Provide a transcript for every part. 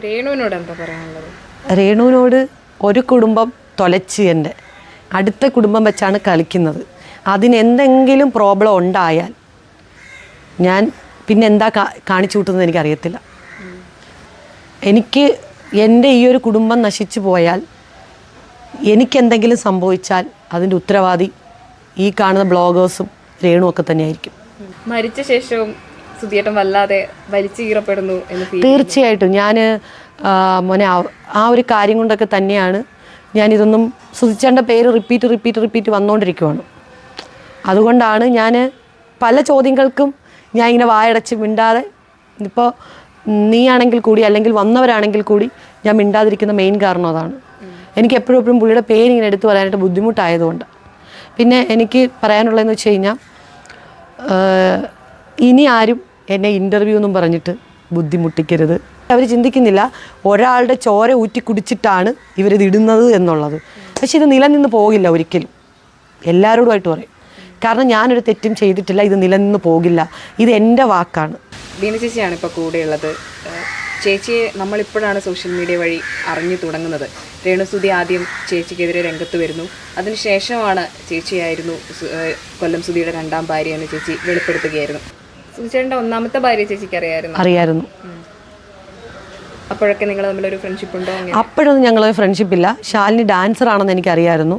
രേണുവിനോട് എന്താ പറയാനുള്ളത്? രേണുവിനോട് ഒരു കുടുംബം തൊലച്ച് എൻ്റെ അടുത്ത കുടുംബം വെച്ചാണ് കളിക്കുന്നത്. അതിനെന്തെങ്കിലും പ്രോബ്ലം ഉണ്ടായാൽ ഞാൻ പിന്നെ എന്താ കാണിച്ചു കൂട്ടുന്നത് എനിക്കറിയത്തില്ല. എനിക്ക് എൻ്റെ ഈ ഒരു കുടുംബം നശിച്ചു പോയാൽ, എനിക്കെന്തെങ്കിലും സംഭവിച്ചാൽ അതിൻ്റെ ഉത്തരവാദി ഈ കാണുന്ന ബ്ലോഗേഴ്സും രേണുവൊക്കെ തന്നെയായിരിക്കും. മരിച്ച ശേഷവും സുധിയേട്ടൻ വല്ലാതെ വലിച്ചു കീറപ്പെടുന്നു എന്ന് തീർച്ചയായിട്ടും. ഞാൻ മോനെ ആ ഒരു കാര്യം കൊണ്ടൊക്കെ തന്നെയാണ് ഞാനിതൊന്നും സുധിച്ചേട്ടൻ്റെ പേര് റിപ്പീറ്റ് വന്നുകൊണ്ടിരിക്കുവാണ്. അതുകൊണ്ടാണ് ഞാൻ പല ചോദ്യങ്ങൾക്കും ഞാൻ ഇങ്ങനെ വായടച്ച് മിണ്ടാതെ, ഇപ്പോൾ നീയാണെങ്കിൽ കൂടി അല്ലെങ്കിൽ വന്നവരാണെങ്കിൽ കൂടി ഞാൻ മിണ്ടാതിരിക്കുന്ന മെയിൻ കാരണം അതാണ്. എനിക്ക് എപ്പോഴും പുള്ളിയുടെ പേര് ഇങ്ങനെ എടുത്തു പറയാനായിട്ട് ബുദ്ധിമുട്ടായതുകൊണ്ട്. പിന്നെ എനിക്ക് പറയാനുള്ളതെന്ന് വെച്ച് കഴിഞ്ഞാൽ, ഇനി ആരും എന്നെ ഇൻ്റർവ്യൂ എന്നും പറഞ്ഞിട്ട് ബുദ്ധിമുട്ടിക്കരുത്. അവർ ചിന്തിക്കുന്നില്ല ഒരാളുടെ ചോര ഊറ്റി കുടിച്ചിട്ടാണ് ഇവരിത് ഇടുന്നത് എന്നുള്ളത്. പക്ഷെ ഇത് നിലനിന്ന് പോകില്ല ഒരിക്കലും, എല്ലാവരോടുമായിട്ട് പറയും. കാരണം ഞാനൊരു തെറ്റും ചെയ്തിട്ടില്ല, ഇത് നിലനിന്ന് പോകില്ല, ഇത് എൻ്റെ വാക്കാണ്. ബീന ചേച്ചിയാണ് ഇപ്പോൾ കൂടെയുള്ളത്. ചേച്ചിയെ നമ്മളിപ്പോഴാണ് സോഷ്യൽ മീഡിയ വഴി അറിഞ്ഞു തുടങ്ങുന്നത്. രേണുസുധി ആദ്യം ചേച്ചിക്കെതിരെ രംഗത്ത് വരുന്നു. അതിനുശേഷമാണ് ചേച്ചിയായിരുന്നു കൊല്ലം സുധിയുടെ രണ്ടാം ഭാര്യ എന്ന് ചേച്ചി വെളിപ്പെടുത്തുകയായിരുന്നു. സുധിച്ചേട്ടൻ്റെ ഒന്നാമത്തെ ഭാര്യ ചേച്ചിക്ക് അറിയായിരുന്നു. അപ്പോഴൊക്കെ നിങ്ങൾ തമ്മിലൊരു ഫ്രണ്ട്ഷിപ്പ് ഉണ്ടോ? അപ്പോഴൊന്നും ഞങ്ങൾ ഫ്രണ്ട്ഷിപ്പില്ല. ശാലിനി ഡാൻസർ ആണെന്ന് എനിക്കറിയായിരുന്നു.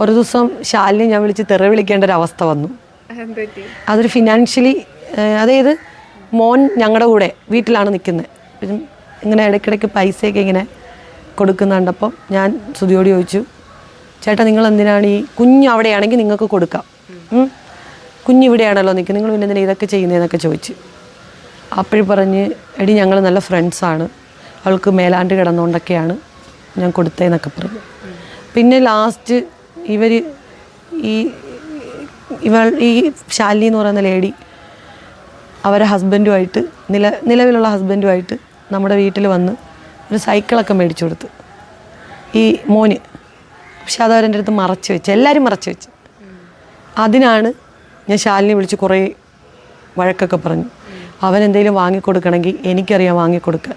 ഒരു ദിവസം ശാലിനി ഞാൻ വിളിച്ച് തെറി വിളിക്കേണ്ട ഒരു അവസ്ഥ വന്നു. അതൊരു ഫിനാൻഷ്യലി, അതായത് മോൻ ഞങ്ങളുടെ കൂടെ വീട്ടിലാണ് നിൽക്കുന്നത്, ഇങ്ങനെ ഇടയ്ക്കിടയ്ക്ക് പൈസയൊക്കെ ഇങ്ങനെ കൊടുക്കുന്നുണ്ടപ്പം ഞാൻ സുധിയോട് ചോദിച്ചു, ചേട്ടാ നിങ്ങൾ എന്തിനാണ് ഈ കുഞ്ഞ് അവിടെയാണെങ്കിൽ നിങ്ങൾക്ക് കൊടുക്കാം, കുഞ്ഞിവിടെയാണല്ലോ നിൽക്കുന്നത്, നിങ്ങൾ പിന്നെ എന്തിനാണ് ഇതൊക്കെ ചെയ്യുന്നതെന്നൊക്കെ ചോദിച്ചു. അപ്പോഴും പറഞ്ഞ്, എടി ഞങ്ങൾ നല്ല ഫ്രണ്ട്സാണ്, അവൾക്ക് മേലാണ്ട് കിടന്നുകൊണ്ടൊക്കെയാണ് ഞാൻ കൊടുത്തതെന്നൊക്കെ പറഞ്ഞു. പിന്നെ ലാസ്റ്റ് ഈ ശാലിനി എന്ന് പറയുന്ന ലേഡി അവരെ ഹസ്ബൻഡുമായിട്ട് നിലവിലുള്ള ഹസ്ബൻഡുമായിട്ട് നമ്മുടെ വീട്ടിൽ വന്ന് ഒരു സൈക്കിളൊക്കെ മേടിച്ചു കൊടുത്ത് ഈ മോന്. പക്ഷെ അത് അവരെൻ്റെ അടുത്ത് മറച്ചു വെച്ച്, എല്ലാവരും മറച്ചു വെച്ച്. അതിനാണ് ഞാൻ ശാലിനി വിളിച്ച് കുറേ വഴക്കൊക്കെ പറഞ്ഞു. അവൻ എന്തെങ്കിലും വാങ്ങിക്കൊടുക്കണമെങ്കിൽ എനിക്കറിയാം വാങ്ങിക്കൊടുക്കുക,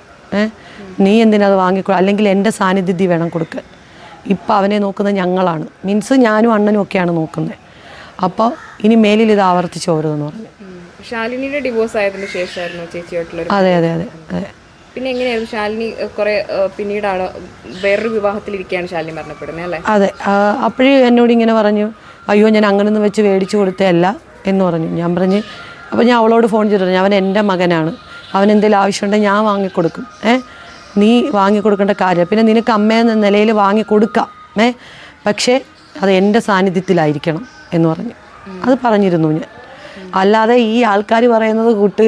നീ എന്തിനാ അത് അല്ലെങ്കിൽ എൻ്റെ സാന്നിധ്യത്തിൽ വേണം കൊടുക്കുക. ഇപ്പം അവനെ നോക്കുന്നത് ഞങ്ങളാണ്, മീൻസ് ഞാനും അണ്ണനും ഒക്കെയാണ് നോക്കുന്നത്. അപ്പോൾ ഇനി മേലിൽ ഇത് ആവർത്തിച്ച് ഓരോന്ന് പറഞ്ഞു. ശാലിനിയുടെ ഡിവോഴ്സ് ആയതിനു ശേഷമായിരുന്നു ചേച്ചിയായിട്ടുള്ള? അതെ. പിന്നെ എങ്ങനെയായിരുന്നു ശാലിനി കുറെ പിന്നീടാണ് വേറൊരു വിവാഹത്തിലിരിക്കുകയാണ് ശാലിനി മരണപ്പെടുന്നത് അല്ലേ? അതെ. അപ്പോഴും എന്നോട് ഇങ്ങനെ പറഞ്ഞു, അയ്യോ ഞാൻ അങ്ങനൊന്നും വെച്ച് മേടിച്ചു കൊടുത്തതല്ല എന്ന് പറഞ്ഞു. ഞാൻ പറഞ്ഞ്, അപ്പോൾ ഞാൻ അവളോട് ഫോൺ ചെയ്തിട്ട്, അവൻ എൻ്റെ മകനാണ്, അവൻ എന്തെങ്കിലും ആവശ്യമുണ്ടെങ്കിൽ ഞാൻ വാങ്ങിക്കൊടുക്കും, നീ വാങ്ങിക്കൊടുക്കേണ്ട കാര്യം, പിന്നെ നിനക്ക് അമ്മയെന്ന നിലയിൽ വാങ്ങിക്കൊടുക്കാം, പക്ഷേ അത് എൻ്റെ സാന്നിധ്യത്തിലായിരിക്കണം എന്ന് പറഞ്ഞു. അത് പറഞ്ഞിരുന്നു ഞാൻ. അല്ലാതെ ഈ ആൾക്കാർ പറയുന്നത് കൂട്ട്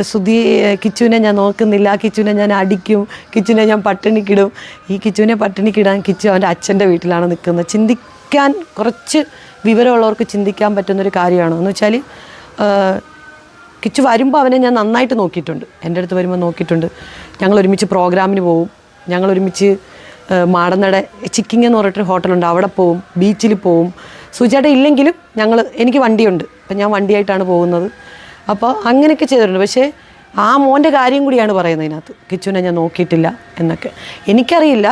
സുധി കിച്ചുവിനെ ഞാൻ നോക്കുന്നില്ല, കിച്ചുവിനെ ഞാൻ അടിക്കും, കിച്ചുവിനെ ഞാൻ പട്ടിണിക്കിടും. ഈ കിച്ചുവിനെ പട്ടിണിക്കിടാൻ കിച്ചു അവൻ്റെ അച്ഛൻ്റെ വീട്ടിലാണ് നിൽക്കുന്നത്. ചിന്തിക്കാൻ കുറച്ച് വിവരമുള്ളവർക്ക് ചിന്തിക്കാൻ പറ്റുന്നൊരു കാര്യമാണ്. എന്ന് വെച്ചാൽ കിച്ചു വരുമ്പോൾ അവനെ ഞാൻ നന്നായിട്ട് നോക്കിയിട്ടുണ്ട്, എൻ്റെ അടുത്ത് വരുമ്പോൾ നോക്കിയിട്ടുണ്ട്. ഞങ്ങൾ ഒരുമിച്ച് പ്രോഗ്രാമിന് പോവും, ഞങ്ങൾ ഒരുമിച്ച് മാടന്നട ചിക്കിങ് എന്ന് പറഞ്ഞിട്ടൊരു ഹോട്ടലുണ്ട്, അവിടെ പോവും, ബീച്ചിൽ പോവും. സുചേട്ടൻ ഇല്ലെങ്കിലും എനിക്ക് വണ്ടിയുണ്ട്, അപ്പം ഞാൻ വണ്ടിയായിട്ടാണ് പോകുന്നത്. അപ്പോൾ അങ്ങനെയൊക്കെ ചെയ്തിട്ടുണ്ട്. പക്ഷേ ആ മോൻ്റെ കാര്യം കൂടിയാണ് പറയുന്നത് ഇതിനകത്ത്, കിച്ചുവിനെ ഞാൻ നോക്കിയിട്ടില്ല എന്നൊക്കെ. എനിക്കറിയില്ല,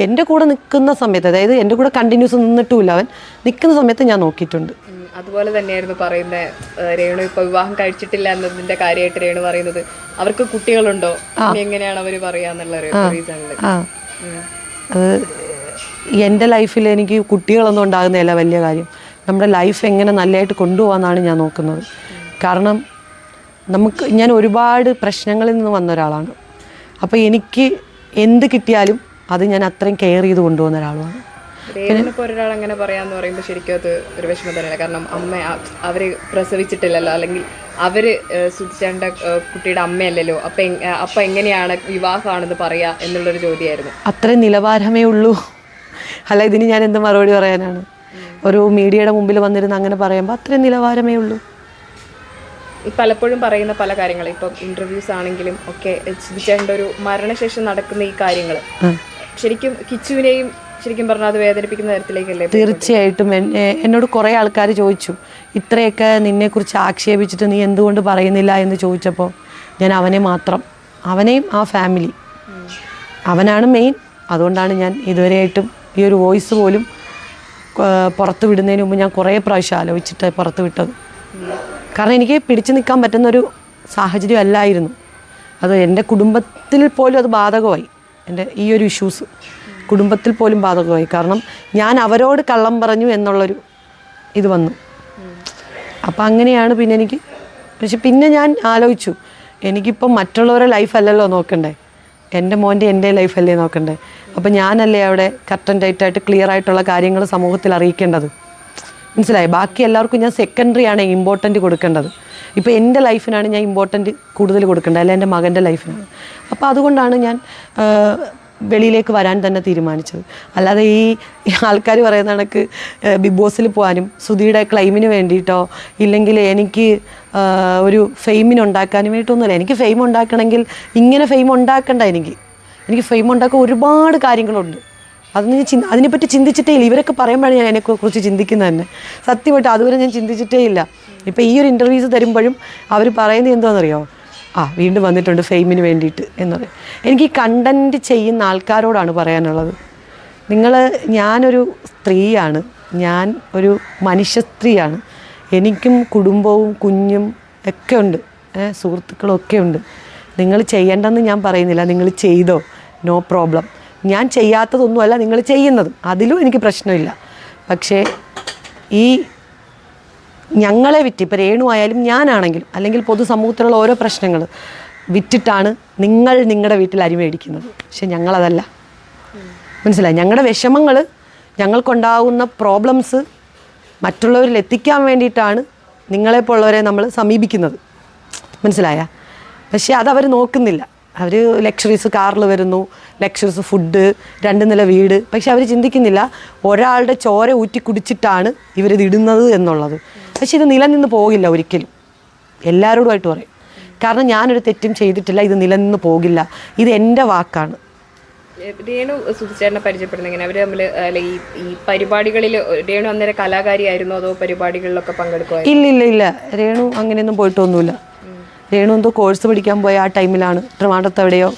എൻ്റെ കൂടെ നിൽക്കുന്ന സമയത്ത്, അതായത് എൻ്റെ കൂടെ കണ്ടിന്യൂസ് നിന്നിട്ടുമില്ല, അവൻ നിൽക്കുന്ന സമയത്ത് ഞാൻ നോക്കിയിട്ടുണ്ട്. അതുപോലെ തന്നെയായിരുന്നു പറയുന്നത്. രേണു ഇപ്പോൾ വിവാഹം കഴിച്ചിട്ടില്ല എന്നതിൻ്റെ കാര്യമായിട്ട് രേണു പറയുന്നത്, അവർക്ക് കുട്ടികളുണ്ടോ, എങ്ങനെയാണ് അവർ പറയാന്നുള്ളൊരു റീസണിൽ. അത് എൻ്റെ ലൈഫിൽ എനിക്ക് കുട്ടികളൊന്നും ഉണ്ടാകുന്നതല്ല വലിയ കാര്യം. നമ്മുടെ ലൈഫ് എങ്ങനെ നല്ലതായിട്ട് കൊണ്ടുപോകാമെന്നാണ് ഞാൻ നോക്കുന്നത്. കാരണം ഞാൻ ഒരുപാട് പ്രശ്നങ്ങളിൽ നിന്ന് വന്ന ഒരാളാണ്. അപ്പോൾ എനിക്ക് എന്ത് കിട്ടിയാലും അത് ഞാൻ അത്രയും കെയർ ചെയ്ത് കൊണ്ടുപോകുന്ന ഒരാളാണ്. രേണുവിനിപ്പോൾ ഒരാൾ അങ്ങനെ പറയാമെന്ന് പറയുമ്പോൾ ശരിക്കും അത് ഒരു വിഷമം തന്നെയല്ല. കാരണം അവർ പ്രസവിച്ചിട്ടില്ലല്ലോ, അല്ലെങ്കിൽ അവർ സുധിച്ചേട്ട കുട്ടിയുടെ അമ്മയല്ലല്ലോ. അപ്പം എങ്ങനെയാണ് വിവാഹമാണെന്ന് പറയുക എന്നുള്ളൊരു ചോദ്യമായിരുന്നു. അത്രയും നിലവാരമേ ഉള്ളൂ. അല്ല, ഇതിന് ഞാൻ എന്ത് മറുപടി പറയാനാണ്? ഒരു മീഡിയയുടെ മുമ്പിൽ വന്നിരുന്ന് അങ്ങനെ പറയുമ്പോൾ അത്രയും നിലവാരമേ ഉള്ളൂ. പലപ്പോഴും പറയുന്ന പല കാര്യങ്ങൾ, ഇപ്പം ഇൻ്റർവ്യൂസ് ആണെങ്കിലും ഒക്കെ സുധിച്ചേട്ടൻ്റെ ഒരു മരണശേഷം നടക്കുന്ന ഈ കാര്യങ്ങൾ ശരിക്കും കിച്ചുവിനെയും ശരിക്കും പറഞ്ഞാൽ അത് വേദനിപ്പിക്കുന്ന തരത്തിലേക്കല്ലേ? തീർച്ചയായിട്ടും. എന്നോട് കുറേ ആൾക്കാർ ചോദിച്ചു, ഇത്രയൊക്കെ നിന്നെക്കുറിച്ച് ആക്ഷേപിച്ചിട്ട് നീ എന്തുകൊണ്ട് പറയുന്നില്ല എന്ന് ചോദിച്ചപ്പോൾ ഞാൻ അവനെയും ആ ഫാമിലി അവനാണ് മെയിൻ. അതുകൊണ്ടാണ് ഞാൻ ഇതുവരെയായിട്ടും ഈ ഒരു വോയിസ് പോലും പുറത്ത് വിടുന്നതിന് മുമ്പ് ഞാൻ കുറേ പ്രാവശ്യം ആലോചിച്ചിട്ട് പുറത്ത് വിട്ടത്. കാരണം എനിക്ക് പിടിച്ചു നിൽക്കാൻ പറ്റുന്നൊരു സാഹചര്യം അല്ലായിരുന്നു അത്. എൻ്റെ കുടുംബത്തിൽ പോലും അത് ബാധകമായി. എൻ്റെ ഈ ഒരു ഇഷ്യൂസ് കുടുംബത്തിൽ പോലും ബാധകമായി. കാരണം ഞാൻ അവരോട് കള്ളം പറഞ്ഞു എന്നുള്ളൊരു ഇത് വന്നു. അപ്പം അങ്ങനെയാണ് പിന്നെ എനിക്ക്. പക്ഷെ പിന്നെ ഞാൻ ആലോചിച്ചു, എനിക്കിപ്പം മറ്റുള്ളവരുടെ ലൈഫല്ലല്ലോ നോക്കണ്ടേ, എൻ്റെ മോൻ്റെ എൻ്റെ ലൈഫല്ലേ നോക്കണ്ടേ. അപ്പം ഞാനല്ലേ അവിടെ കറക്റ്റ് ടൈറ്റായിട്ട് ക്ലിയർ ആയിട്ടുള്ള കാര്യങ്ങൾ സമൂഹത്തിൽ അറിയിക്കേണ്ടത്. മനസ്സിലായി? ബാക്കി എല്ലാവർക്കും ഞാൻ സെക്കൻഡറിയാണ് ഇമ്പോർട്ടൻറ്റ് കൊടുക്കേണ്ടത്. ഇപ്പോൾ എൻ്റെ ലൈഫിനാണ് ഞാൻ ഇമ്പോർട്ടൻറ്റ് കൂടുതൽ കൊടുക്കേണ്ടത്, അല്ല എൻ്റെ മകൻ്റെ ലൈഫിനാണ്. അപ്പോൾ അതുകൊണ്ടാണ് ഞാൻ വെളിയിലേക്ക് വരാൻ തന്നെ തീരുമാനിച്ചത്. അല്ലാതെ ഈ ആൾക്കാർ പറയുന്ന കണക്ക് ബിഗ് ബോസിൽ പോകാനും സുധിയുടെ ക്ലൈമിന് വേണ്ടിയിട്ടോ ഇല്ലെങ്കിൽ എനിക്ക് ഒരു ഫെയിമിന് ഉണ്ടാക്കാനും വേണ്ടിയിട്ടൊന്നുമില്ല. എനിക്ക് ഫെയിം ഉണ്ടാക്കണമെങ്കിൽ ഇങ്ങനെ ഫെയിം ഉണ്ടാക്കണ്ട. എനിക്ക് ഫെയിം ഉണ്ടാക്കാൻ ഒരുപാട് കാര്യങ്ങളുണ്ട്. അതിനെപ്പറ്റി ചിന്തിച്ചിട്ടേ ഇല്ല. ഇവരൊക്കെ പറയുമ്പോഴാണ് ഞാൻ അതിനെക്കുറിച്ച് ചിന്തിക്കുന്നത് തന്നെ. സത്യമായിട്ട് അതുവരെ ഞാൻ ചിന്തിച്ചിട്ടേ ഇല്ല. ഇപ്പോൾ ഈ ഒരു ഇൻ്റർവ്യൂസ് തരുമ്പോഴും അവർ പറയുന്നത് എന്താണെന്നറിയോ, വീണ്ടും വന്നിട്ടുണ്ട് ഫെയിമിന് വേണ്ടിയിട്ട് എന്ന് പറയും. എനിക്ക് ഈ കണ്ടൻറ്റ് ചെയ്യുന്ന ആൾക്കാരോടാണ് പറയാനുള്ളത്, ഞാനൊരു സ്ത്രീയാണ്, ഞാൻ ഒരു മനുഷ്യ സ്ത്രീയാണ്. എനിക്കും കുടുംബവും കുഞ്ഞും ഒക്കെ ഉണ്ട്, സുഹൃത്തുക്കളും ഒക്കെ ഉണ്ട്. നിങ്ങൾ ചെയ്യേണ്ടെന്ന് ഞാൻ പറയുന്നില്ല, നിങ്ങൾ ചെയ്തോ, നോ പ്രോബ്ലം. ഞാൻ ചെയ്യാത്തതൊന്നുമല്ല നിങ്ങൾ ചെയ്യുന്നത്, അതിലും എനിക്ക് പ്രശ്നമില്ല. പക്ഷേ ഈ ഞങ്ങളെ വിറ്റ്, ഇപ്പോൾ രേണു ആയാലും ഞാനാണെങ്കിലും അല്ലെങ്കിൽ പൊതുസമൂഹത്തിലുള്ള ഓരോ പ്രശ്നങ്ങൾ വിറ്റിട്ടാണ് നിങ്ങളുടെ വീട്ടിൽ അരി മേടിക്കുന്നത്. പക്ഷെ ഞങ്ങളതല്ല. മനസ്സിലായി? ഞങ്ങളുടെ വിഷമങ്ങൾ, ഞങ്ങൾക്കുണ്ടാകുന്ന പ്രോബ്ലംസ് മറ്റുള്ളവരിൽ എത്തിക്കാൻ വേണ്ടിയിട്ടാണ് നിങ്ങളെപ്പോലുള്ളവരെ നമ്മൾ സമീപിക്കുന്നത്. മനസ്സിലായ? പക്ഷേ അതവർ നോക്കുന്നില്ല. അവർ ലക്ഷറീസ് കാറിൽ വരുന്നു, ലക്ഷറീസ് ഫുഡ്, 2 നില വീട്. പക്ഷെ അവർ ചിന്തിക്കുന്നില്ല ഒരാളുടെ ചോര ഊറ്റി കുടിച്ചിട്ടാണ് ഇവരിത് ഇടുന്നത് എന്നുള്ളത്. പക്ഷെ ഇത് നിലനിന്ന് പോകില്ല ഒരിക്കലും. എല്ലാവരോടുമായിട്ട് പറയും. കാരണം ഞാനൊരു തെറ്റും ചെയ്തിട്ടില്ല, ഇത് നിലനിന്ന് പോകില്ല. ഇത് എൻ്റെ വാക്കാണ്. രേണു സുധിച്ചേട്ടനെ പരിചയപ്പെടുന്നത് എങ്ങനെ? അവർ തമ്മിൽ അല്ല ഈ പരിപാടികളിൽ രേണു അന്നേരം കലാകാരിയായിരുന്നോ അതോ പരിപാടികളിലൊക്കെ പങ്കെടുക്കുമോ? ഇല്ല. രേണു അങ്ങനെയൊന്നും പോയിട്ടൊന്നുമില്ല. രേണു എന്തോ കോഴ്സ് പഠിക്കാൻ പോയ ആ ടൈമിലാണ് ട്രിവാൻഡ്രത്ത് എവിടെയോ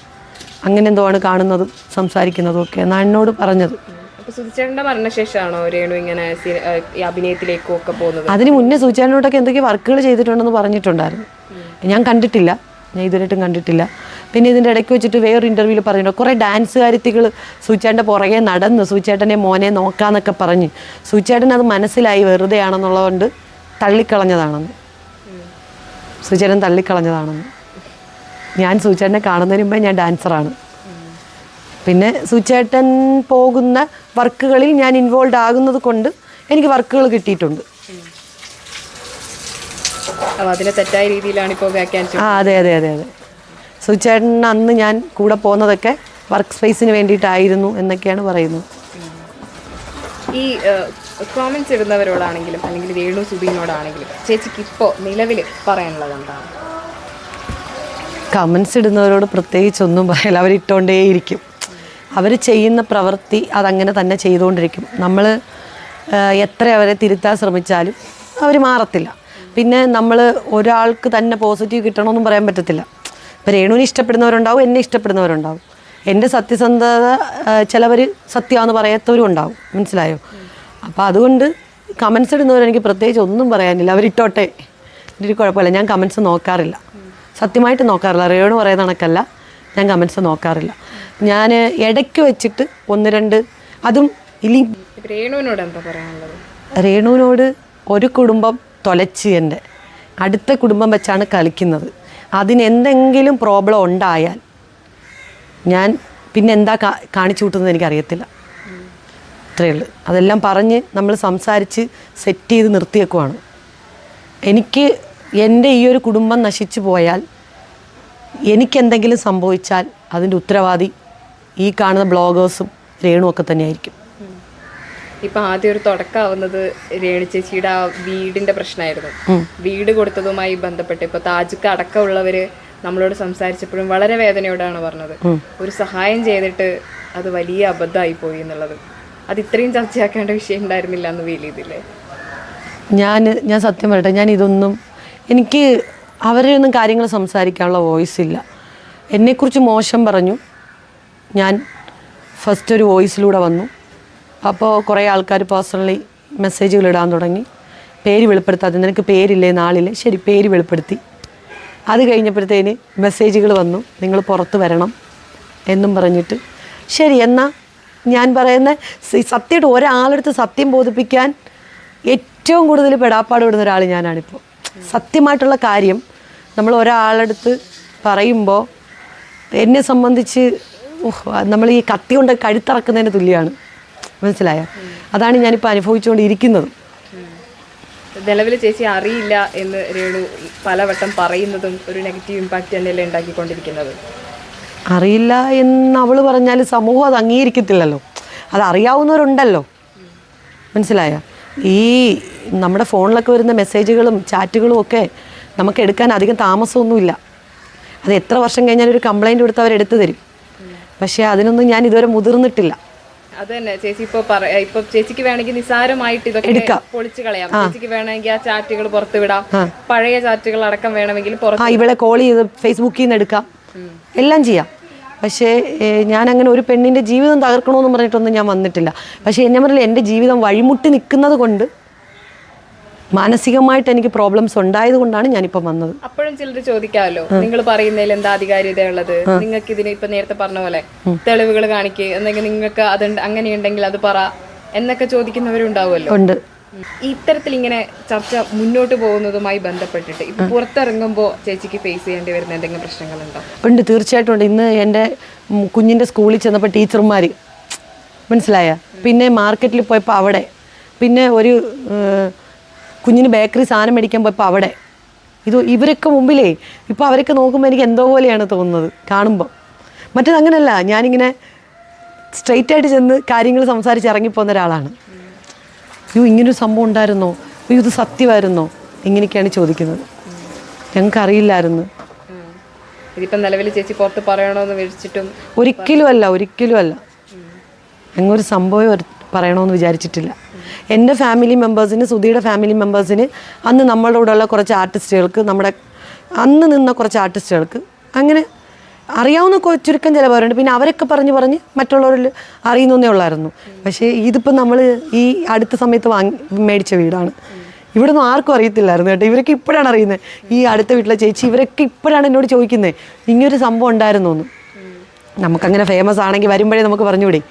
അങ്ങനെ എന്തോ ആണ് കാണുന്നതും സംസാരിക്കുന്നതും ഒക്കെ എന്നാണ് എന്നോട് പറഞ്ഞത്. അപ്പോൾ സുധിച്ചേട്ടൻ്റെ മരണശേഷമാണോ രേണു ഇങ്ങനെ അഭിനയത്തിലേക്കും ഒക്കെ പോകുന്നത്? അതിന് മുന്നേ സുധിച്ചേട്ടനോടൊക്കെ എന്തൊക്കെ വർക്കുകൾ ചെയ്തിട്ടുണ്ടെന്ന് പറഞ്ഞിട്ടുണ്ടായിരുന്നു. ഞാൻ കണ്ടിട്ടില്ല, ഞാൻ ഇതുവരെയായിട്ടും കണ്ടിട്ടില്ല. പിന്നെ ഇതിൻ്റെ ഇടയ്ക്ക് വെച്ചിട്ട് വേറൊരു ഇൻ്റർവ്യൂവിൽ പറഞ്ഞിട്ടുണ്ട് കുറേ ഡാൻസ് കാര്യത്തികൾ സുധിച്ചേട്ടൻ്റെ പുറകെ നടന്ന് സുധിച്ചേട്ടനെ മോനെ നോക്കാമെന്നൊക്കെ പറഞ്ഞ് സുധിച്ചേട്ടൻ അത് മനസ്സിലായി വെറുതെ ആണെന്നുള്ളതുകൊണ്ട് തള്ളിക്കളഞ്ഞതാണെന്ന്. സുധിച്ചേട്ടൻ തള്ളിക്കളഞ്ഞതാണെന്ന്. ഞാൻ സുധിച്ചേട്ടനെ കാണുന്നതിന് മുമ്പേ ഞാൻ ഡാൻസറാണ്. പിന്നെ സുധിച്ചേട്ടൻ പോകുന്ന വർക്കുകളിൽ ഞാൻ ഇൻവോൾവ് ആകുന്നത് കൊണ്ട് എനിക്ക് വർക്കുകൾ കിട്ടിയിട്ടുണ്ട്. അതിനെ തെറ്റായ രീതിയിലാണ് ഇപ്പോൾ വ്യാഖ്യാനിച്ചത്. അതെ. സുധിച്ചേട്ടൻ അന്ന് ഞാൻ കൂടെ പോകുന്നതൊക്കെ വർക്ക് സ്പേസിന് വേണ്ടിയിട്ടായിരുന്നു എന്നൊക്കെയാണ് പറയുന്നത്. ഈ കോമൻസ് ഇടുന്നവരോടാണെങ്കിലും അല്ലെങ്കിൽ രേണു സുധീനോടാണെങ്കിലും ചേച്ചിക്ക് ഇപ്പോൾ നിലവിൽ പറയാനുള്ളത് എന്താണ്? കമൻസ് ഇടുന്നവരോട് പ്രത്യേകിച്ചൊന്നും പറയില്ല. അവരിട്ടുകൊണ്ടേയിരിക്കും. അവർ ചെയ്യുന്ന പ്രവൃത്തി അതങ്ങനെ തന്നെ ചെയ്തുകൊണ്ടിരിക്കും. നമ്മൾ എത്ര അവരെ തിരുത്താൻ ശ്രമിച്ചാലും അവർ മാറത്തില്ല. പിന്നെ നമ്മൾ ഒരാൾക്ക് തന്നെ പോസിറ്റീവ് കിട്ടണമെന്നും പറയാൻ പറ്റത്തില്ല. ഇപ്പോൾ രേണുവിനെ ഇഷ്ടപ്പെടുന്നവരുണ്ടാവും, എന്നെ ഇഷ്ടപ്പെടുന്നവരുണ്ടാവും. എൻ്റെ സത്യസന്ധത ചിലവർ സത്യമാണെന്ന് പറയാത്തവരും ഉണ്ടാവും. മനസ്സിലായോ? അപ്പോൾ അതുകൊണ്ട് കമൻസ് ഇടുന്നവരെനിക്ക് പ്രത്യേകിച്ച് ഒന്നും പറയാനില്ല. അവരിട്ടോട്ടെ, എനിക്ക് കുഴപ്പമില്ല. ഞാൻ കമൻസ് നോക്കാറില്ല, സത്യമായിട്ട് നോക്കാറില്ല. രേണു പറയുന്ന കണക്കല്ല, ഞാൻ കമൻസ് നോക്കാറില്ല. ഞാൻ ഇടയ്ക്ക് വെച്ചിട്ട് 1-2 അതും ഇനി രേണുവിനോട് എന്താ പറയാനുള്ളത്? രേണുവിനോട് ഒരു കുടുംബം തൊലച്ച് എൻ്റെ അടുത്ത കുടുംബം വെച്ചാണ് കളിക്കുന്നത്. അതിനെന്തെങ്കിലും പ്രോബ്ലം ഉണ്ടായാൽ ഞാൻ പിന്നെ എന്താ കാണിച്ചു കൂട്ടുന്നത് എനിക്കറിയത്തില്ല. അത്രയേ ഉള്ളൂ. അതെല്ലാം പറഞ്ഞ് നമ്മൾ സംസാരിച്ച് സെറ്റ് ചെയ്ത് നിർത്തിയേക്കുവാണ്. എനിക്ക് എൻ്റെ ഈ ഒരു കുടുംബം നശിച്ചു പോയാൽ, എനിക്കെന്തെങ്കിലും സംഭവിച്ചാൽ അതിൻ്റെ ഉത്തരവാദി ഈ കാണുന്ന ബ്ലോഗേഴ്സും രേണുവൊക്കെ തന്നെയായിരിക്കും. ഇപ്പം ആദ്യം ഒരു തുടക്കമാവുന്നത് രേണു ചേച്ചിയുടെ ആ വീടിൻ്റെ പ്രശ്നമായിരുന്നു. വീട് കൊടുത്തതുമായി ബന്ധപ്പെട്ട് ഇപ്പോൾ താജുക്ക് അടക്കമുള്ളവർ നമ്മളോട് സംസാരിച്ചപ്പോഴും വളരെ വേദനയോടാണ് പറഞ്ഞത്, ഒരു സഹായം ചെയ്തിട്ട് അത് വലിയ അബദ്ധമായി പോയി എന്നുള്ളത്. അത് ഇത്രയും ചർച്ചയാക്കേണ്ട വിഷയം ഉണ്ടായിരുന്നില്ല എന്ന് ഫീൽ ചെയ്തില്ലേ? ഞാൻ സത്യം പറയട്ടെ, ഞാൻ ഇതൊന്നും, എനിക്ക് അവരെയൊന്നും കാര്യങ്ങൾ സംസാരിക്കാനുള്ള വോയിസ് ഇല്ല. എന്നെക്കുറിച്ച് മോശം പറഞ്ഞു, ഞാൻ ഫസ്റ്റ് ഒരു വോയിസിലൂടെ വന്നു. അപ്പോൾ കുറേ ആൾക്കാർ പേഴ്സണലി മെസ്സേജുകൾ ഇടാൻ തുടങ്ങി. പേര് വെളിപ്പെടുത്താതെ നിനക്ക് പേരില്ലേ നാളില്ലേ, ശരി പേര് വെളിപ്പെടുത്തി. അത് കഴിഞ്ഞപ്പോഴത്തേന് മെസ്സേജുകൾ വന്നു, നിങ്ങൾ പുറത്ത് വരണം എന്നും പറഞ്ഞിട്ട്. ശരി എന്നാൽ ഞാൻ പറയുന്ന സത്യമായിട്ട് ഒരാളെടുത്ത് സത്യം ബോധിപ്പിക്കാൻ ഏറ്റവും കൂടുതൽ പെടാപ്പാട് വിടുന്ന ഒരാൾ ഞാനാണിപ്പോൾ. സത്യമായിട്ടുള്ള കാര്യം നമ്മൾ ഒരാളെടുത്ത് പറയുമ്പോൾ എന്നെ സംബന്ധിച്ച് നമ്മൾ ഈ കത്തി കൊണ്ട് കഴുത്തിറക്കുന്നതിന് തുല്യമാണ്. മനസ്സിലായോ? അതാണ് ഞാനിപ്പോൾ അനുഭവിച്ചുകൊണ്ടിരിക്കുന്നതും. നിലവിൽ ചേച്ചി അറിയില്ല എന്ന് രേണു പലവട്ടം പറയുന്നതും ഒരു നെഗറ്റീവ് ഇമ്പാക്റ്റ് തന്നെയല്ലേ ഉണ്ടാക്കിക്കൊണ്ടിരിക്കുന്നത്? അറിയില്ല എന്ന് അവൾ പറഞ്ഞാൽ സമൂഹം അത് അംഗീകരിക്കത്തില്ലല്ലോ. അത് അറിയാവുന്നവരുണ്ടല്ലോ. മനസ്സിലായോ? ഈ നമ്മുടെ ഫോണിലൊക്കെ വരുന്ന മെസ്സേജുകളും ചാറ്റുകളും ഒക്കെ നമുക്ക് എടുക്കാൻ അധികം താമസമൊന്നുമില്ല. അത് എത്ര വർഷം കഴിഞ്ഞാൽ ഒരു കംപ്ലൈൻറ്റ് കൊടുത്ത് അവരെടുത്ത് തരും. പക്ഷേ അതിനൊന്നും ഞാൻ ഇതുവരെ മുതിർന്നിട്ടില്ല. അത് തന്നെ ചേച്ചി ഇപ്പൊ ചേച്ചിക്ക് വേണമെങ്കിൽ നിസ്സാരമായിട്ട് ഇതൊക്കെ പൊളിച്ചു കളയാം. ചേച്ചിക്ക് വേണമെങ്കിൽ ആ ചാറ്റുകൾ പുറത്ത് വിടാം. പഴയ ചാറ്റുകൾ അടക്കം വേണമെങ്കിൽ ഇവളെ കോൾ ചെയ്ത് ഫേസ്ബുക്കിൽ നിന്ന് എടുക്കാം, എല്ലാം ചെയ്യാം. പക്ഷേ ഞാൻ അങ്ങനെ ഒരു പെണ്ണിൻ്റെ ജീവിതം തകർക്കണമെന്ന് പറഞ്ഞിട്ടൊന്നും ഞാൻ വന്നിട്ടില്ല. പക്ഷേ എന്നെ പറഞ്ഞാൽ എൻ്റെ ജീവിതം വഴിമുട്ടി നിൽക്കുന്നത് കൊണ്ട് മാനസികമായിട്ട് എനിക്ക് പ്രോബ്ലംസ് ഉണ്ടായത് കൊണ്ടാണ് ഞാനിപ്പം വന്നത്. അപ്പോഴും ചിലർ ചോദിക്കാമല്ലോ, നിങ്ങൾ പറയുന്നതിൽ എന്താ അധികാരിയത ഉള്ളത്? നിങ്ങൾക്ക് ഇതിന് ഇപ്പൊ നേരത്തെ പറഞ്ഞ പോലെ തെളിവുകൾ കാണിക്കുക, എന്നെങ്കിൽ നിങ്ങൾക്ക് അത് അങ്ങനെയുണ്ടെങ്കിൽ അത് പറ എന്നൊക്കെ ചോദിക്കുന്നവരുണ്ടാവുമല്ലോ. ഉണ്ട്. ഇത്തരത്തിൽ ഇങ്ങനെ ചർച്ച മുന്നോട്ട് പോകുന്നതുമായി ബന്ധപ്പെട്ടിട്ട് ഇപ്പൊ പുറത്തിറങ്ങുമ്പോൾ ചേച്ചിക്ക് ഫേസ് ചെയ്യേണ്ടി വരുന്ന എന്തെങ്കിലും പ്രശ്നങ്ങളുണ്ടോ? ഉണ്ട്, തീർച്ചയായിട്ടും ഉണ്ട്. ഇന്ന് എൻ്റെ കുഞ്ഞിൻ്റെ സ്കൂളിൽ ചെന്നപ്പോൾ ടീച്ചർമാർ, മനസ്സിലായ, പിന്നെ മാർക്കറ്റിൽ പോയപ്പോൾ അവിടെ, പിന്നെ ഒരു കുഞ്ഞിന് ബേക്കറി സാധനം മേടിക്കാൻ പോയപ്പോൾ അവിടെ, ഇവരൊക്കെ മുമ്പിലേ ഇപ്പോൾ അവരൊക്കെ നോക്കുമ്പോൾ എനിക്ക് എന്തോ പോലെയാണ് തോന്നുന്നത് കാണുമ്പോൾ. മറ്റേത് അങ്ങനെയല്ല, ഞാനിങ്ങനെ സ്ട്രെയിറ്റായിട്ട് ചെന്ന് കാര്യങ്ങൾ സംസാരിച്ച് ഇറങ്ങിപ്പോകുന്ന ഒരാളാണ്. ഇങ്ങനൊരു സംഭവം ഉണ്ടായിരുന്നോ, ഇത് സത്യമായിരുന്നോ, ഇങ്ങനെയൊക്കെയാണ് ചോദിക്കുന്നത്. ഞങ്ങൾക്കറിയില്ലായിരുന്നു. ഇതിപ്പം നിലവിൽ ചേച്ചി പുറത്ത് പറയണമെന്ന് വിളിച്ചിട്ടും ഒരിക്കലും അല്ല. അങ്ങൊരു സംഭവം പറയണമെന്ന് വിചാരിച്ചിട്ടില്ല. എൻ്റെ ഫാമിലി മെമ്പേഴ്സിന്, സുധിയുടെ ഫാമിലി മെമ്പേഴ്സിന്, അന്ന് നമ്മളുടെ കൂടെയുള്ള കുറച്ച് ആർട്ടിസ്റ്റുകൾക്ക്, നമ്മുടെ അന്ന് നിന്ന കുറച്ച് ആർട്ടിസ്റ്റുകൾക്ക് അങ്ങനെ അറിയാവുന്ന ചുരുക്കം ചില പേരുണ്ട്. പിന്നെ അവരൊക്കെ പറഞ്ഞ് മറ്റുള്ളവരിൽ അറിയുന്നേ ഉള്ളായിരുന്നു. പക്ഷേ ഇതിപ്പോൾ നമ്മൾ ഈ അടുത്ത സമയത്ത് മേടിച്ച വീടാണ്. ഇവിടെ ഒന്നും ആർക്കും അറിയത്തില്ലായിരുന്നു കേട്ടോ. ഇവരൊക്കെ ഇപ്പോഴാണ് അറിയുന്നത്. ഈ അടുത്ത വീട്ടിലെ ചേച്ചി ഇവരൊക്കെ ഇപ്പോഴാണ് എന്നോട് ചോദിക്കുന്നത് ഇങ്ങനൊരു സംഭവം ഉണ്ടായിരുന്നു എന്ന്. നമുക്കങ്ങനെ ഫേമസ് ആണെങ്കിൽ വരുമ്പോഴേ നമുക്ക് പറഞ്ഞുകൂടെ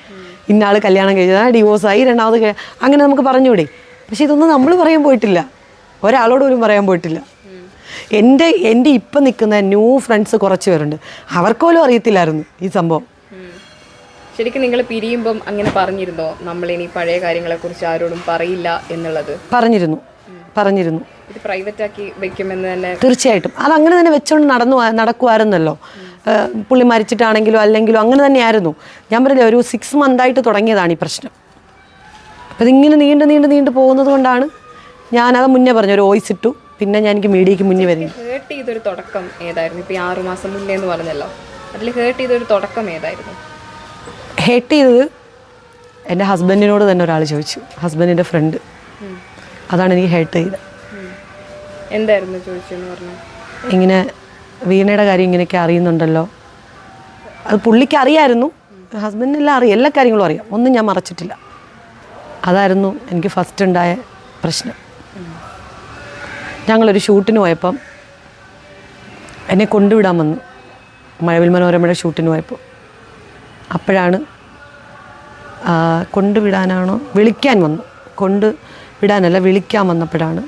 ഇന്ന ആൾ കല്യാണം കഴിച്ചത്, ഡിവോഴ്സായി, രണ്ടാമത് അങ്ങനെ നമുക്ക് പറഞ്ഞുകൂടെ. പക്ഷെ ഇതൊന്നും നമ്മൾ പറയാൻ പോയിട്ടില്ല, ഒരാളോട് പോലും പറയാൻ പോയിട്ടില്ല. എൻ്റെ ഇപ്പം നിൽക്കുന്ന ന്യൂ ഫ്രണ്ട്സ് കുറച്ച് പേരുണ്ട്, അവർക്ക് പോലും അറിയത്തില്ലായിരുന്നു ഈ സംഭവം. ശരിക്കും നിങ്ങൾ പിരിയുമ്പം അങ്ങനെ പറഞ്ഞിരുന്നോ, നമ്മളിനി പഴയ കാര്യങ്ങളെക്കുറിച്ച് ആരോടും പറയില്ല എന്നുള്ളത്? പറഞ്ഞിരുന്നു. ഇത് പ്രൈവറ്റ് ആക്കി വെക്കുമെന്ന് തന്നെ? തീർച്ചയായിട്ടും. അതങ്ങനെ തന്നെ വെച്ചുകൊണ്ട് നടക്കുമായിരുന്നല്ലോ. പുള്ളി മരിച്ചിട്ടാണെങ്കിലും അല്ലെങ്കിലും അങ്ങനെ തന്നെയായിരുന്നു. ഞാൻ പറഞ്ഞില്ല, ഒരു 6 മന്തായിട്ട് തുടങ്ങിയതാണ് ഈ പ്രശ്നം. അപ്പം ഇതിങ്ങനെ നീണ്ടു പോകുന്നത് കൊണ്ടാണ് ഞാനത് മുന്നേ പറഞ്ഞു, ഒരു വോയിസ് ഇട്ടു. പിന്നെ എനിക്ക് മീഡിയയ്ക്ക് മുന്നേ വരുന്നു. ഹേർട്ട് ചെയ്തൊരു തുടക്കം ഏതായിരുന്നു? ഇപ്പോൾ 6 മാസം മുന്നേ എന്ന് പറഞ്ഞല്ലോ, അതിൽ ഹേർട്ട് ചെയ്തൊരു തുടക്കം ഏതായിരുന്നു? ഹേർട്ട് ചെയ്തത് എൻ്റെ ഹസ്ബൻഡിനോട് തന്നെ ഒരാൾ ചോദിച്ചു, ഹസ്ബൻഡിൻ്റെ ഫ്രണ്ട്. അതാണ് എനിക്ക് ഹേർട്ട് ചെയ്തത്. എന്തായിരുന്നു ചോദിച്ചതെന്ന് പറഞ്ഞു? ഇങ്ങനെ വീണയുടെ കാര്യം ഇങ്ങനെയൊക്കെ അറിയുന്നുണ്ടല്ലോ. അത് പുള്ളിക്ക് അറിയായിരുന്നു, ഹസ്ബൻഡിനെല്ലാം അറിയാം, എല്ലാ കാര്യങ്ങളും അറിയാം, ഒന്നും ഞാൻ മറച്ചിട്ടില്ല. അതായിരുന്നു എനിക്ക് ഫസ്റ്റ് ഉണ്ടായ പ്രശ്നം. ഞങ്ങളൊരു ഷൂട്ടിന് പോയപ്പം എന്നെ കൊണ്ടുവിടാൻ വന്നു, മഴവിൽ മനോരമയുടെ ഷൂട്ടിന് പോയപ്പോൾ. അപ്പോഴാണ് കൊണ്ടുവിടാനാണോ വിളിക്കാൻ വന്നു, കൊണ്ടുവിടാനല്ല വിളിക്കാൻ വന്നപ്പോഴാണ്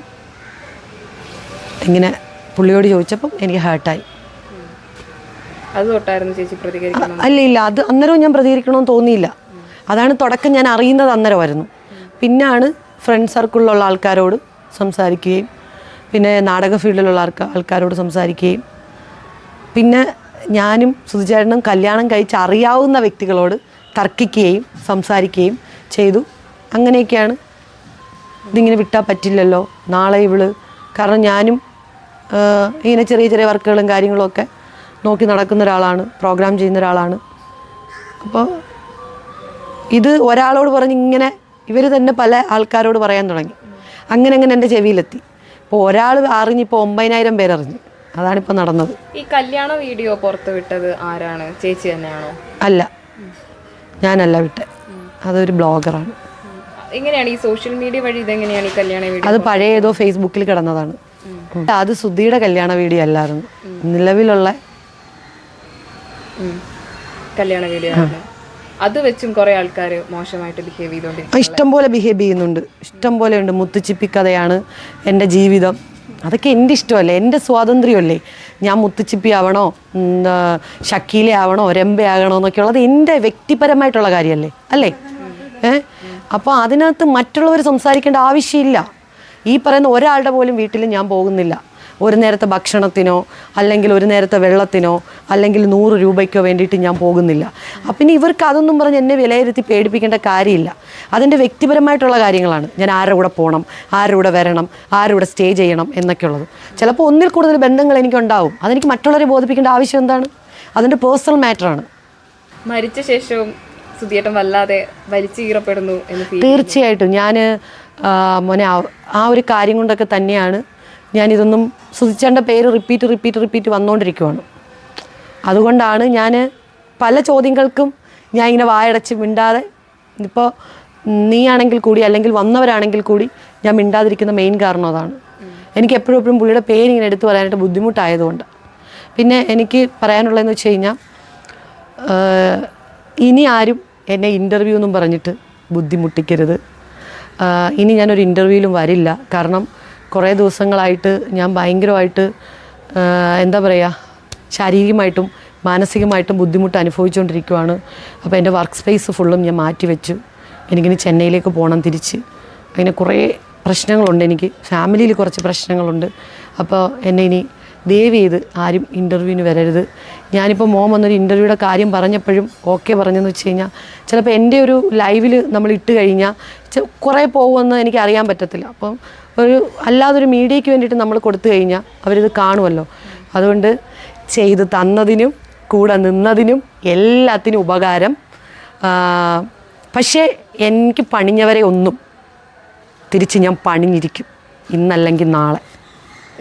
ഇങ്ങനെ പുള്ളിയോട് ചോദിച്ചപ്പം എനിക്ക് ഹേർട്ടായി. അത് തൊട്ടായിരുന്നു ചേച്ചി പ്രതികരിക്കണം? ഇല്ല, അത് അന്നേരവും ഞാൻ പ്രതികരിക്കണമെന്ന് തോന്നിയില്ല. അതാണ് തുടക്കം, ഞാൻ അറിയുന്നത് അന്നേരമായിരുന്നു. പിന്നാണ് ഫ്രണ്ട് സർക്കിളിലുള്ള ആൾക്കാരോട് സംസാരിക്കുകയും, പിന്നെ നാടക ഫീൽഡിലുള്ള ആൾക്കാരോട് സംസാരിക്കുകയും, പിന്നെ ഞാനും സുധിചേട്ടനും കല്യാണം കഴിച്ച് അറിയാവുന്ന വ്യക്തികളോട് തർക്കിക്കുകയും സംസാരിക്കുകയും ചെയ്തു. അങ്ങനെയൊക്കെയാണ് ഇതിങ്ങനെ വിട്ടാൽ പറ്റില്ലല്ലോ, നാളെ കാരണം ഞാനും ഇങ്ങനെ ചെറിയ ചെറിയ വർക്കുകളും കാര്യങ്ങളൊക്കെ നോക്കി നടക്കുന്ന ഒരാളാണ്, പ്രോഗ്രാം ചെയ്യുന്ന ഒരാളാണ്. അപ്പോൾ ഇത് ഒരാളോട് പറഞ്ഞ് ഇങ്ങനെ ഇവർ തന്നെ പല ആൾക്കാരോട് പറയാൻ തുടങ്ങി. അങ്ങനെ എൻ്റെ ചെവിയിലെത്തി. ഇപ്പോൾ ഒരാൾ അറിഞ്ഞിപ്പോൾ 9000 പേരറിഞ്ഞു. അതാണിപ്പോൾ നടന്നത്. ഈ കല്യാണ വീഡിയോ പുറത്തു വിട്ടത് ആരാണ്? ചേച്ചി തന്നെയാണോ? അല്ല, ഞാനല്ല വിട്ടെ, അതൊരു ബ്ലോഗറാണ്. എങ്ങനെയാണ് ഈ സോഷ്യൽ മീഡിയ വഴി ഇതെങ്ങനെയാണ് ഈ കല്യാണ വീഡിയോ? അത് പഴയ ഏതോ ഫേസ്ബുക്കിൽ കിടന്നതാണ്. അത് സുധിയുടെ കല്യാണ വീഡിയോ അല്ലായിരുന്നു, നിലവിലുള്ള കല്യാണ വീഡിയോ ആണ്. അത് വെച്ചും കുറെ ആൾക്കാർ മോശമായിട്ട് ബിഹേവ് ചെയ്തോണ്ടിരിക്കും. ഇഷ്ടം പോലെ ബിഹേവ് ചെയ്യുന്നുണ്ട്, ഇഷ്ടം പോലെ ഉണ്ട്. മുത്തുച്ചിപ്പി കഥയാണ് എൻ്റെ ജീവിതം, അതൊക്കെ എൻ്റെ ഇഷ്ടമല്ലേ, എൻ്റെ സ്വാതന്ത്ര്യമല്ലേ. ഞാൻ മുത്തുച്ചിപ്പി ആവണോ, ഷക്കീല ആവണോ, രംബ ആകണോ എന്നൊക്കെ ഉള്ളത് എൻ്റെ വ്യക്തിപരമായിട്ടുള്ള കാര്യമല്ലേ, അല്ലേ? അപ്പോൾ അതിനകത്ത് മറ്റുള്ളവർ സംസാരിക്കേണ്ട ആവശ്യമില്ല. ഈ പറയുന്ന ഒരാളുടെ പോലും വീട്ടിൽ ഞാൻ പോകുന്നില്ല. ഒരു നേരത്തെ ഭക്ഷണത്തിനോ അല്ലെങ്കിൽ ഒരു നേരത്തെ വെള്ളത്തിനോ അല്ലെങ്കിൽ 100 രൂപയ്ക്കോ വേണ്ടിയിട്ട് ഞാൻ പോകുന്നില്ല. അപ്പം ഇനി ഇവർക്ക് അതൊന്നും പറഞ്ഞ് എന്നെ വിലയിരുത്തി പേടിപ്പിക്കേണ്ട കാര്യമില്ല. അതെൻ്റെ വ്യക്തിപരമായിട്ടുള്ള കാര്യങ്ങളാണ്. ഞാൻ ആരുടെ കൂടെ പോകണം, ആരുടെ കൂടെ വരണം, ആരുടെ കൂടെ സ്റ്റേ ചെയ്യണം എന്നൊക്കെ ഉള്ളത്. ചിലപ്പോൾ ഒന്നിൽ കൂടുതൽ ബന്ധങ്ങൾ എനിക്കുണ്ടാവും, അതെനിക്ക് മറ്റുള്ളവരെ ബോധിപ്പിക്കേണ്ട ആവശ്യം എന്താണ്? അതിൻ്റെ പേഴ്സണൽ മാറ്ററാണ്. മരിച്ച ശേഷവും സുധിയേട്ടൻ വല്ലാതെ വലിച്ചു കീറപ്പെടുന്നു എന്ന് തീർച്ചയായിട്ടും. ഞാൻ മോനെ ആ ഒരു കാര്യം കൊണ്ടൊക്കെ തന്നെയാണ് ഞാനിതൊന്നും സുധിച്ചേട്ടൻ്റെ പേര് റിപ്പീറ്റ് വന്നുകൊണ്ടിരിക്കുവാണ്. അതുകൊണ്ടാണ് ഞാൻ പല ചോദ്യങ്ങൾക്കും ഞാൻ ഇങ്ങനെ വായടച്ച് മിണ്ടാതെ, ഇപ്പോൾ നീയാണെങ്കിൽ കൂടി അല്ലെങ്കിൽ വന്നവരാണെങ്കിൽ കൂടി ഞാൻ മിണ്ടാതിരിക്കുന്ന മെയിൻ കാരണം അതാണ്. എനിക്ക് എപ്പോഴും പുള്ളിയുടെ പേരിങ്ങനെ എടുത്തു പറയാനായിട്ട് ബുദ്ധിമുട്ടായതുകൊണ്ട്. പിന്നെ എനിക്ക് പറയാനുള്ളതെന്ന് വെച്ച് കഴിഞ്ഞാൽ, ഇനി ആരും എന്നെ ഇൻ്റർവ്യൂ എന്നും പറഞ്ഞിട്ട് ബുദ്ധിമുട്ടിക്കരുത്. ഇനി ഞാനൊരു ഇൻ്റർവ്യൂവിലും വരില്ല. കാരണം കുറേ ദിവസങ്ങളായിട്ട് ഞാൻ ഭയങ്കരമായിട്ട് എന്താ പറയുക, ശാരീരികമായിട്ടും മാനസികമായിട്ടും ബുദ്ധിമുട്ട് അനുഭവിച്ചുകൊണ്ടിരിക്കുവാണ്. അപ്പോൾ എൻ്റെ വർക്ക് സ്പേസ് ഫുള്ളും ഞാൻ മാറ്റിവെച്ചു. എനിക്കിനി ചെന്നൈയിലേക്ക് പോകണം തിരിച്ച്. അങ്ങനെ കുറേ പ്രശ്നങ്ങളുണ്ട്, എനിക്ക് ഫാമിലിയിൽ കുറച്ച് പ്രശ്നങ്ങളുണ്ട്. അപ്പോൾ എന്നെ ഇനി ദയവ് ചെയ്ത് ആരും ഇൻ്റർവ്യൂവിന് വരരുത്. ഞാനിപ്പോൾ മോൻ വന്നൊരു ഇൻ്റർവ്യൂയുടെ കാര്യം പറഞ്ഞപ്പോഴും ഓക്കെ പറഞ്ഞെന്ന് വെച്ച് കഴിഞ്ഞാൽ, ചിലപ്പോൾ എൻ്റെ ഒരു ലൈവിൽ നമ്മൾ ഇട്ട് കഴിഞ്ഞാൽ കുറേ പോകുമെന്ന് എനിക്ക് അറിയാൻ പറ്റത്തില്ല. അപ്പം അല്ലാതൊരു മീഡിയയ്ക്ക് വേണ്ടിയിട്ട് നമ്മൾ കൊടുത്തു കഴിഞ്ഞാൽ അവരിത് കാണുമല്ലോ. അതുകൊണ്ട് ചെയ്ത് തന്നതിനും കൂടെ നിന്നതിനും എല്ലാത്തിനും ഉപകാരം. പക്ഷേ എനിക്ക് പണിഞ്ഞവരെ ഒന്നും തിരിച്ച് ഞാൻ പണിഞ്ഞിരിക്കും, ഇന്നല്ലെങ്കിൽ നാളെ.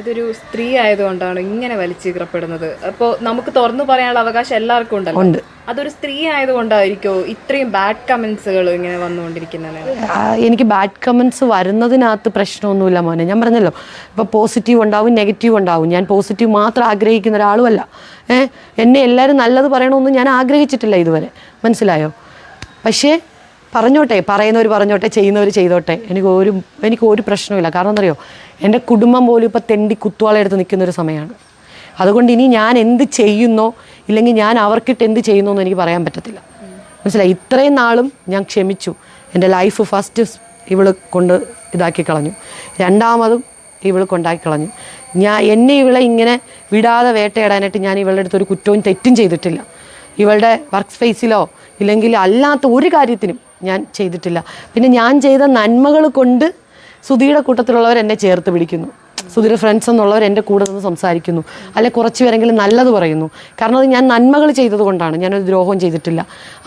ഇതൊരു സ്ത്രീ ആയതുകൊണ്ടാണ് ഇങ്ങനെ വലിച്ചീറപ്പെടുന്നത്. അപ്പോൾ നമുക്ക് തുറന്നു പറയാനുള്ള അവകാശം എല്ലാവർക്കും ഉണ്ടല്ലോ. അതൊരു സ്ത്രീ ആയതുകൊണ്ടായിരിക്കോ ഇത്രയും ബാഡ് കമന്റ്സുകൾ ഇങ്ങനെ വന്നുകൊണ്ടിരിക്കുന്നത്? എനിക്ക് ബാഡ് കമന്റ്സ് വരുന്നതിനകത്ത് പ്രശ്നമൊന്നുമില്ല മോനെ. ഞാൻ പറഞ്ഞല്ലോ, ഇപ്പോൾ പോസിറ്റീവ് ഉണ്ടാവും, നെഗറ്റീവ് ഉണ്ടാവും. ഞാൻ പോസിറ്റീവ് മാത്രം ആഗ്രഹിക്കുന്ന ഒരാളുമല്ല. എന്നെ എല്ലാവരും നല്ലത് പറയണമെന്ന് ഞാൻ ആഗ്രഹിച്ചിട്ടില്ല ഇതുവരെ, മനസ്സിലായോ? പക്ഷേ പറഞ്ഞോട്ടെ, പറയുന്നവർ പറഞ്ഞോട്ടെ, ചെയ്യുന്നവർ ചെയ്തോട്ടെ, എനിക്ക് ഒരു പ്രശ്നമില്ല. കാരണം എന്തറിയോ, എൻ്റെ കുടുംബം പോലും ഇപ്പോൾ തെണ്ടി കുത്തുവാളെടുത്ത് നിൽക്കുന്നൊരു സമയമാണ്. അതുകൊണ്ട് ഇനി ഞാൻ എന്ത് ചെയ്യുന്നോ ഇല്ലെങ്കിൽ ഞാൻ അവർക്കിട്ട് എന്ത് ചെയ്യുന്നോ എന്ന് എനിക്ക് പറയാൻ പറ്റത്തില്ല, മനസ്സിലായി? ഇത്രയും നാളും ഞാൻ ക്ഷമിച്ചു. എൻ്റെ ലൈഫ് ഫസ്റ്റ് ഇവള് കൊണ്ട് ഇതാക്കി കളഞ്ഞു, രണ്ടാമതും ഇവള് കൊണ്ടാക്കി കളഞ്ഞു. എന്നെ ഇവളെ ഇങ്ങനെ വിടാതെ വേട്ടയിടാനായിട്ട് ഞാൻ ഇവളുടെ അടുത്തൊരു കുറ്റവും തെറ്റും ചെയ്തിട്ടില്ല. ഇവളുടെ വർക്ക് സ്പേസിലോ ഇല്ലെങ്കിൽ അല്ലാത്ത ഒരു കാര്യത്തിനും ഞാൻ ചെയ്തിട്ടില്ല. പിന്നെ ഞാൻ ചെയ്ത നന്മകൾ കൊണ്ട് സുധിയുടെ കൂട്ടത്തിലുള്ളവർ എന്നെ ചേർത്ത് പിടിക്കുന്നു, സുധിയുടെ ഫ്രണ്ട്സ് എന്നുള്ളവർ എൻ്റെ കൂടെ നിന്ന് സംസാരിക്കുന്നു, അല്ലെ കുറച്ച് പേരെങ്കിലും നല്ലത് പറയുന്നു. കാരണം അത് ഞാൻ നന്മകൾ ചെയ്തത് കൊണ്ടാണ്. ഞാനൊരു ദ്രോഹം ചെയ്തിട്ടില്ല,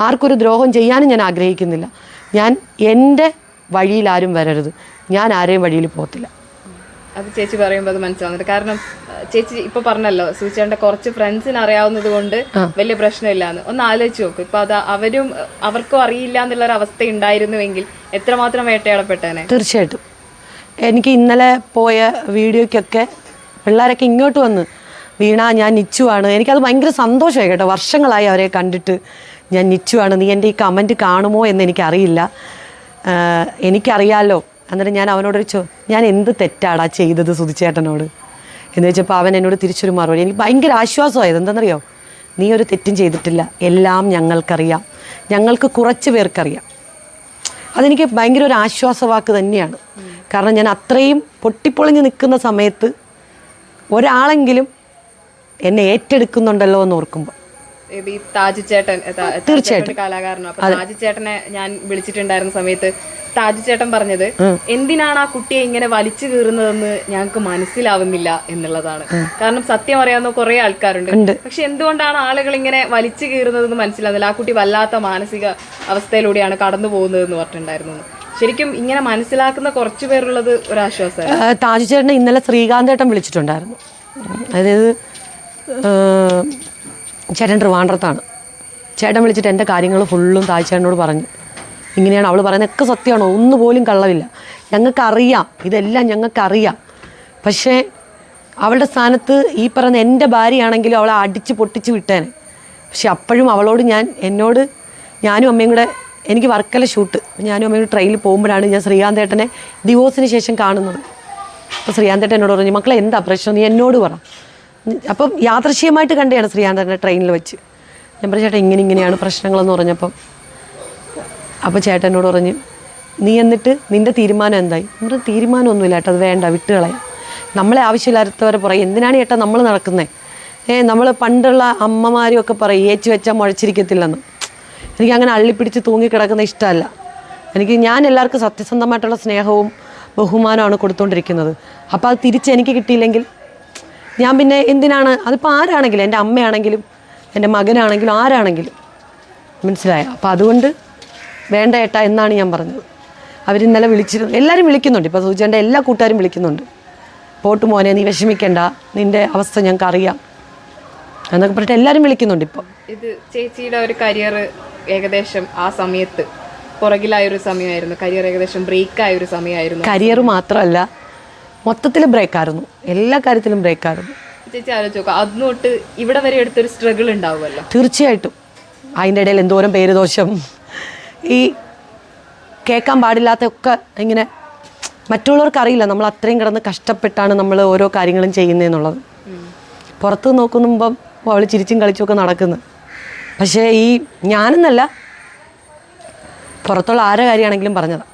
ആർക്കൊരു ദ്രോഹം ചെയ്യാനും ഞാൻ ആഗ്രഹിക്കുന്നില്ല. ഞാൻ എൻ്റെ വഴിയിൽ ആരും വരരുത്, ഞാൻ ആരെയും വഴിയിൽ പോകത്തില്ല. അത് ചേച്ചി പറയുമ്പോൾ അത് മനസ്സിലാവുന്നുണ്ട്. കാരണം ചേച്ചി ഇപ്പൊ പറഞ്ഞല്ലോ, സുധിച്ചേട്ടൻ്റെ കുറച്ച് ഫ്രണ്ട്സിന് അറിയാവുന്നത് കൊണ്ട് വലിയ പ്രശ്നമില്ലാന്ന്. ഒന്ന് ആലോചിച്ച് നോക്കും, ഇപ്പൊ അത് അവർക്കും അറിയില്ല എന്നുള്ളൊരു അവസ്ഥ ഉണ്ടായിരുന്നുവെങ്കിൽ എത്രമാത്രം വേട്ടയാടപ്പെട്ടേനെ. തീർച്ചയായിട്ടും. എനിക്ക് ഇന്നലെ പോയ വീഡിയോയ്ക്കൊക്കെ പിള്ളേരൊക്കെ ഇങ്ങോട്ട് വന്ന്, വീണ ഞാൻ നിച്ചുവാണ്. എനിക്കത് ഭയങ്കര സന്തോഷമായി കേട്ടോ. വർഷങ്ങളായി അവരെ കണ്ടിട്ട് ഞാൻ നിച്ചുവാണ്, നീ എൻ്റെ ഈ കമൻറ്റ് കാണുമോ എന്ന് എനിക്കറിയില്ല, എനിക്കറിയാമല്ലോ. എന്നിട്ട് ഞാൻ അവനോടൊരു ഞാൻ എന്ത് തെറ്റാടാ ചെയ്തത് സുധിച്ചേട്ടനോട് എന്ന് വെച്ചപ്പോൾ അവൻ എന്നോട് തിരിച്ചൊരു മറുപടി. എനിക്ക് ഭയങ്കര ആശ്വാസമായത്. എന്താണെന്നറിയോ, നീ ഒരു തെറ്റും ചെയ്തിട്ടില്ല, എല്ലാം ഞങ്ങൾക്കറിയാം, ഞങ്ങൾക്ക് കുറച്ച് പേർക്കറിയാം. അതെനിക്ക് ഭയങ്കര ഒരു ആശ്വാസവാക്ക് തന്നെയാണ്. കാരണം ഞാൻ അത്രയും പൊട്ടിപ്പൊളിഞ്ഞ് നിൽക്കുന്ന സമയത്ത് ഒരാളെങ്കിലും എന്നെ ഏറ്റെടുക്കുന്നുണ്ടല്ലോ എന്ന് ഓർക്കുമ്പോൾ. ഈ താജ് ചേട്ടൻ തീർച്ചയായിട്ടും കലാകാരനാണ്. അപ്പൊ താജ് ചേട്ടനെ ഞാൻ വിളിച്ചിട്ടുണ്ടായിരുന്ന സമയത്ത് താജ് ചേട്ടൻ പറഞ്ഞത്, എന്തിനാണ് ആ കുട്ടിയെ ഇങ്ങനെ വലിച്ചു കീറുന്നതെന്ന് ഞങ്ങൾക്ക് മനസ്സിലാവുന്നില്ല എന്നുള്ളതാണ്. കാരണം സത്യം അറിയാവുന്ന കുറെ ആൾക്കാരുണ്ട്, പക്ഷെ എന്തുകൊണ്ടാണ് ആളുകൾ ഇങ്ങനെ വലിച്ചു കീറുന്നതെന്ന് മനസ്സിലാവുന്നില്ല. ആ കുട്ടി വല്ലാത്ത മാനസിക അവസ്ഥയിലൂടെയാണ് കടന്നു പോകുന്നതെന്ന് പറഞ്ഞിട്ടുണ്ടായിരുന്നു. ശരിക്കും ഇങ്ങനെ മനസ്സിലാക്കുന്ന കുറച്ചു പേരുള്ളത് ഒരാശ്വാസമാണ്. താജ് ചേട്ടനെ ഇന്നലെ ശ്രീകാന്തേട്ടൻ വിളിച്ചിട്ടുണ്ടായിരുന്നു. അതായത് ചേട്ടൻ ട്രിവാൻഡ്രത്താണ്. ചേട്ടൻ വിളിച്ചിട്ട് എൻ്റെ കാര്യങ്ങൾ ഫുള്ളും താഴ്ചേട്ടനോട് പറഞ്ഞു. ഇങ്ങനെയാണ് അവൾ പറയുന്നതൊക്കെ സത്യമാണോ, ഒന്നുപോലും കള്ളമില്ല, ഞങ്ങൾക്കറിയാം, ഇതെല്ലാം ഞങ്ങൾക്കറിയാം. പക്ഷേ അവളുടെ സ്ഥാനത്ത് ഈ പറയുന്ന എൻ്റെ ഭാര്യയാണെങ്കിലും അവളെ അടിച്ച് പൊട്ടിച്ച് വിട്ടേനെ. പക്ഷെ അപ്പോഴും അവളോട് ഞാനും അമ്മയും കൂടെ, എനിക്ക് വർക്കല ഷൂട്ട്, ഞാനും അമ്മയും കൂടെ ട്രെയിനിൽ പോകുമ്പോഴാണ് ഞാൻ ശ്രീകാന്തേട്ടനെ ഡിവോഴ്സിന് ശേഷം കാണുന്നത്. അപ്പോൾ ശ്രീകാന്തേട്ടൻ എന്നോട് പറഞ്ഞു, മക്കളെ എന്താ പ്രശ്നം, നീ എന്നോട് പറ. അപ്പം യാദൃശ്ചികമായിട്ട് കണ്ടെയാണ് ശ്രീകാന്തേട്ടനെ ട്രെയിനിൽ വെച്ച്. ഞാൻ പറഞ്ഞു, ചേട്ടാ ഇങ്ങനെയാണ് പ്രശ്നങ്ങളെന്ന് പറഞ്ഞപ്പം അപ്പോൾ ചേട്ടൻ എന്നോട് പറഞ്ഞു, നീ എന്നിട്ട് നിൻ്റെ തീരുമാനം എന്തായി? നമ്മുടെ തീരുമാനമൊന്നുമില്ല ചേട്ടാ, അത് വേണ്ട, വിട്ടുകളയാം. നമ്മളെ ആവശ്യമില്ലാത്തവരെ പറയും, എന്തിനാണ് ചേട്ടാ നമ്മൾ നടക്കുന്നത്? നമ്മൾ പണ്ടുള്ള അമ്മമാരും ഒക്കെ പറയും ഏച്ചു വെച്ചാൽ മുഴച്ചിരിക്കത്തില്ലെന്ന്. എനിക്കങ്ങനെ അള്ളിപ്പിടിച്ച് തൂങ്ങിക്കിടക്കുന്ന ഇഷ്ടമല്ല. ഞാൻ എല്ലാവർക്കും സത്യസന്ധമായിട്ടുള്ള സ്നേഹവും ബഹുമാനമാണ് കൊടുത്തുകൊണ്ടിരിക്കുന്നത്. അപ്പോൾ അത് തിരിച്ച് എനിക്ക് കിട്ടിയില്ലെങ്കിൽ ഞാൻ പിന്നെ എന്തിനാണ്? അതിപ്പോൾ ആരാണെങ്കിലും, എൻ്റെ അമ്മയാണെങ്കിലും എൻ്റെ മകനാണെങ്കിലും ആരാണെങ്കിലും, മനസ്സിലായോ? അപ്പോൾ അതുകൊണ്ട് വേണ്ട ഏട്ടാ എന്നാണ് ഞാൻ പറഞ്ഞത്. അവരിന്നലെ വിളിച്ചിരുന്നു, എല്ലാവരും വിളിക്കുന്നുണ്ട്, ഇപ്പോൾ സൂചിൻ്റെ എല്ലാ കൂട്ടുകാരും വിളിക്കുന്നുണ്ട്. പോട്ട് മോനെ, നീ വിഷമിക്കണ്ട, നിൻ്റെ അവസ്ഥ ഞങ്ങൾക്ക് അറിയാം എന്നൊക്കെ പറഞ്ഞിട്ട് എല്ലാവരും വിളിക്കുന്നുണ്ട്. ഇപ്പോൾ ഇത് ചേച്ചിയുടെ ഒരു കരിയർ ഏകദേശം ആ സമയത്ത് പുറകിലായൊരു സമയമായിരുന്നു, കരിയർ ഏകദേശം ബ്രേക്കായൊരു സമയമായിരുന്നു. കരിയർ മാത്രമല്ല, മൊത്തത്തിൽ ബ്രേക്കായിരുന്നു, എല്ലാ കാര്യത്തിലും ബ്രേക്കായിരുന്നു. ചേച്ചി ആലോചിച്ച് നോക്കാം, അന്ന് തൊട്ട് ഇവിടെ വരെ എടുത്തൊരു സ്ട്രഗിൾ ഉണ്ടാവുമല്ലോ. തീർച്ചയായിട്ടും. അതിൻ്റെ ഇടയിൽ എന്തോരം പേര് ദോഷം, ഈ കേൾക്കാൻ പാടില്ലാത്തൊക്കെ ഇങ്ങനെ മറ്റുള്ളവർക്കറിയില്ല നമ്മൾ അത്രയും കിടന്ന് കഷ്ടപ്പെട്ടാണ് നമ്മൾ ഓരോ കാര്യങ്ങളും ചെയ്യുന്നതെന്നുള്ളത്. പുറത്ത് നോക്കുമ്പം അവൾ ചിരിച്ചും കളിച്ചുമൊക്കെ നടക്കുന്നു. പക്ഷേ ഈ ഞാനെന്നല്ല, പുറത്തുള്ള ആരെ കാര്യമാണെങ്കിലും പറഞ്ഞതാണ്.